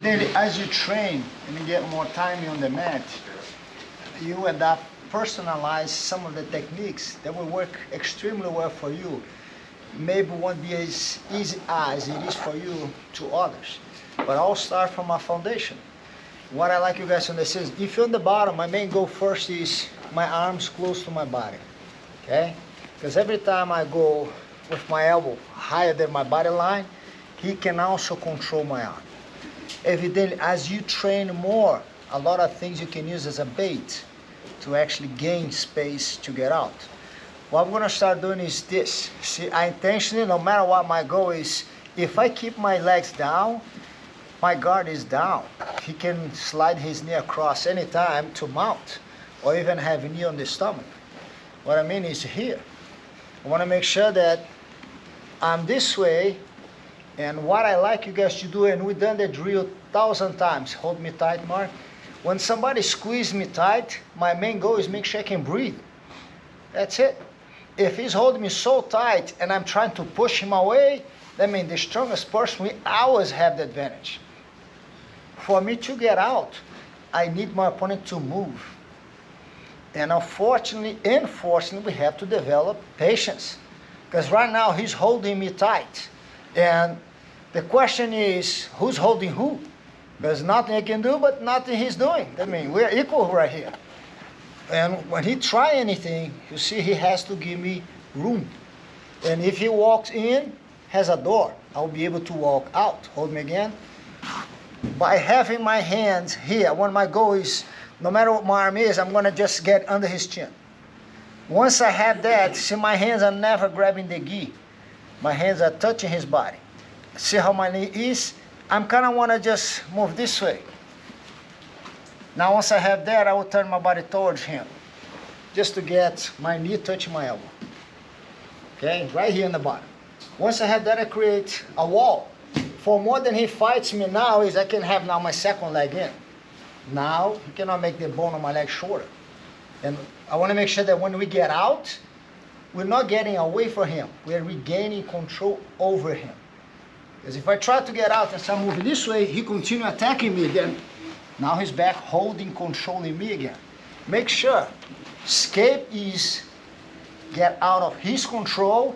As you train and you get more time on the mat, you end up personalize some of the techniques that will work extremely well for you. Maybe won't be as easy as it is for you to others. But I'll start from a foundation. What I like you guys to understand is, if you're on the bottom, my main goal first is my arms close to my body, okay? Because every time I go with my elbow higher than my body line, he can also control my arm. Evidently, as you train more, a lot of things you can use as a bait to actually gain space to get out. What I'm gonna start doing is this. See, I intentionally, no matter what my goal is, if I keep my legs down, my guard is down. He can slide his knee across anytime to mount, or even have a knee on the stomach. What I mean is here. I wanna make sure that I'm this way, and what I like you guys to do, and we've done the drill 1,000 times. Hold me tight, Mark. When somebody squeezes me tight, my main goal is make sure I can breathe. That's it. If he's holding me so tight and I'm trying to push him away, that means the strongest person will always have the advantage. For me to get out, I need my opponent to move. And unfortunately, we have to develop patience. Because right now he's holding me tight. And the question is, who's holding who? There's nothing I can do, but nothing he's doing. I mean, we're equal right here. And when he try anything, you see he has to give me room. And if he walks in, has a door, I'll be able to walk out. Hold me again. By having my hands here, one of my goal is, no matter what my arm is, I'm gonna just get under his chin. Once I have that, see my hands are never grabbing the gi. My hands are touching his body. See how my knee is? I'm kinda wanna just move this way. Now once I have that, I will turn my body towards him, just to get my knee touching my elbow. Okay, right here in the bottom. Once I have that, I create a wall. For more than he fights me now, is I can have now my second leg in. Now, he cannot make the bone on my leg shorter. And I wanna make sure that when we get out, we're not getting away from him. We're regaining control over him. Because if I try to get out and start moving this way, he continue attacking me, then now he's back holding, controlling me again. Make sure escape is get out of his control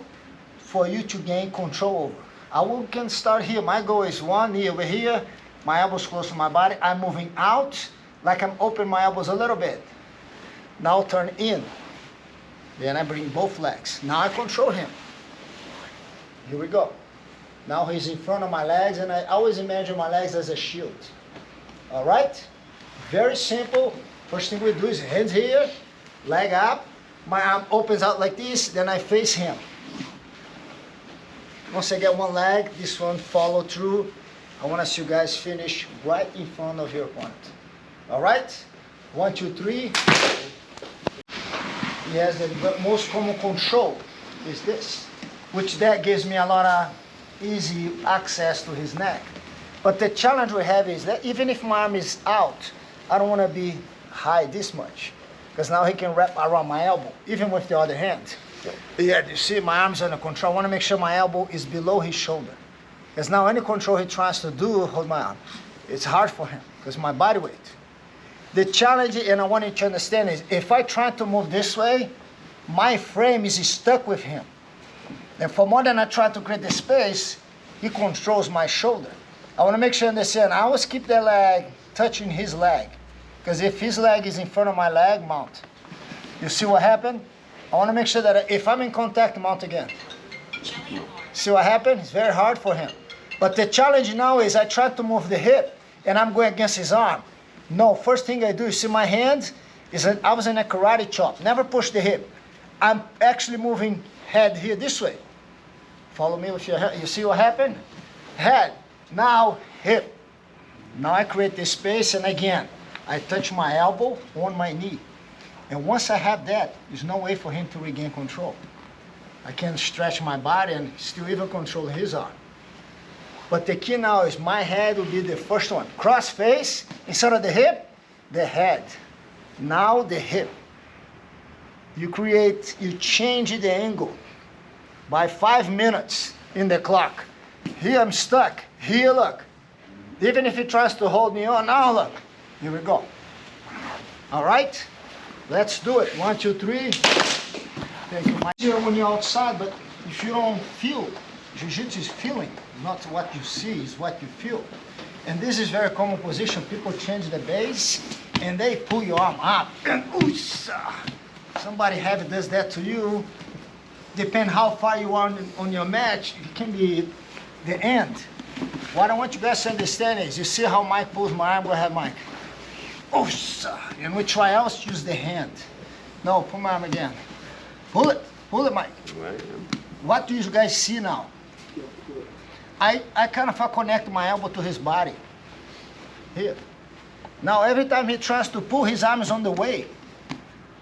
for you to gain control over. I can start here. My goal is one knee over here, my elbows close to my body. I'm moving out like I'm opening my elbows a little bit. Now turn in. Then I bring both legs. Now I control him. Here we go. Now he's in front of my legs, and I always imagine my legs as a shield. All right? Very simple. First thing we do is hands here, leg up. My arm opens out like this, then I face him. Once I get one leg, this one follow through. I want to see you guys finish right in front of your opponent. All right? 1, 2, 3. Yes, the most common control is this, which that gives me a lot of easy access to his neck. But the challenge we have is that even if my arm is out, I don't want to be high this much, because now he can wrap around my elbow, even with the other hand. Yeah, you see my arm's under control. I want to make sure my elbow is below his shoulder, because now any control he tries to do, hold my arm, it's hard for him, because my body weight. The challenge, and I want you to understand, is if I try to move this way, my frame is stuck with him. And for more than I try to create the space, he controls my shoulder. I want to make sure you understand, I always keep that leg touching his leg. Because if his leg is in front of my leg, mount. You see what happened? I want to make sure that if I'm in contact, mount again. See what happened? It's very hard for him. But the challenge now is I try to move the hip, and I'm going against his arm. No, first thing I do, you see my hand? I was in a karate chop. Never push the hip. I'm actually moving head here this way. Follow me with your head. You see what happened? Head. Now hip. Now I create this space, and again, I touch my elbow on my knee. And once I have that, there's no way for him to regain control. I can stretch my body and still even control his arm. But the key now is my head will be the first one. Cross face, instead of the hip, the head. Now the hip. You change the angle by 5 minutes in the clock. Here I'm stuck. Here, look. Even if he tries to hold me on, now look, here we go. All right, let's do it. 1, 2, 3. Thank you. Here when you're outside, but if you don't feel, Jiu-Jitsu is feeling, not what you see, is what you feel. And this is very common position. People change the base and they pull your arm up. And somebody heavy does that to you. Depend how far you are on your match, it can be the end. What I want you guys to understand is, you see how Mike pulls my arm? Go ahead, Mike. And we try else, use the hand. No, pull my arm again. Pull it, Mike. What do you guys see now? I kind of connect my elbow to his body. Here. Now every time he tries to pull, his arm is on the way.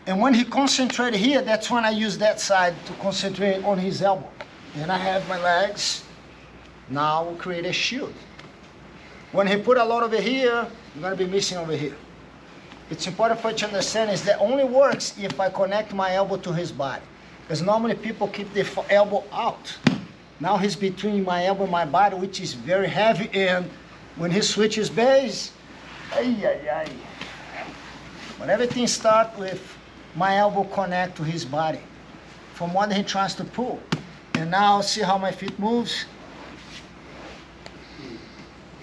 And when he concentrates here, that's when I use that side to concentrate on his elbow. And I have my legs. Now we'll create a shield. When he put a lot over here, I'm going to be missing over here. It's important for you to understand is that only works if I connect my elbow to his body. Because normally people keep their elbow out. Now he's between my elbow and my body, which is very heavy. And when he switches base, but everything starts with my elbow connect to his body from what he tries to pull. And now see how my feet moves?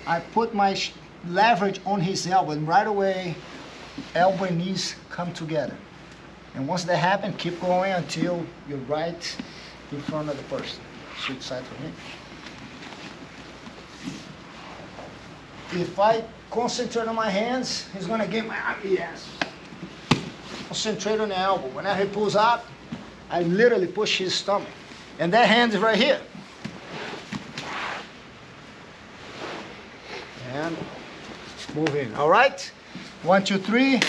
I put my leverage on his elbow, and right away, elbow and knees come together. And once that happens, keep going until you're right in front of the person. Switch side for me. If I concentrate on my hands, he's gonna get my arm, yes. Concentrate on the elbow. Whenever he pulls up, I literally push his stomach. And that hand is right here. And move in, all right? 1, 2, 3.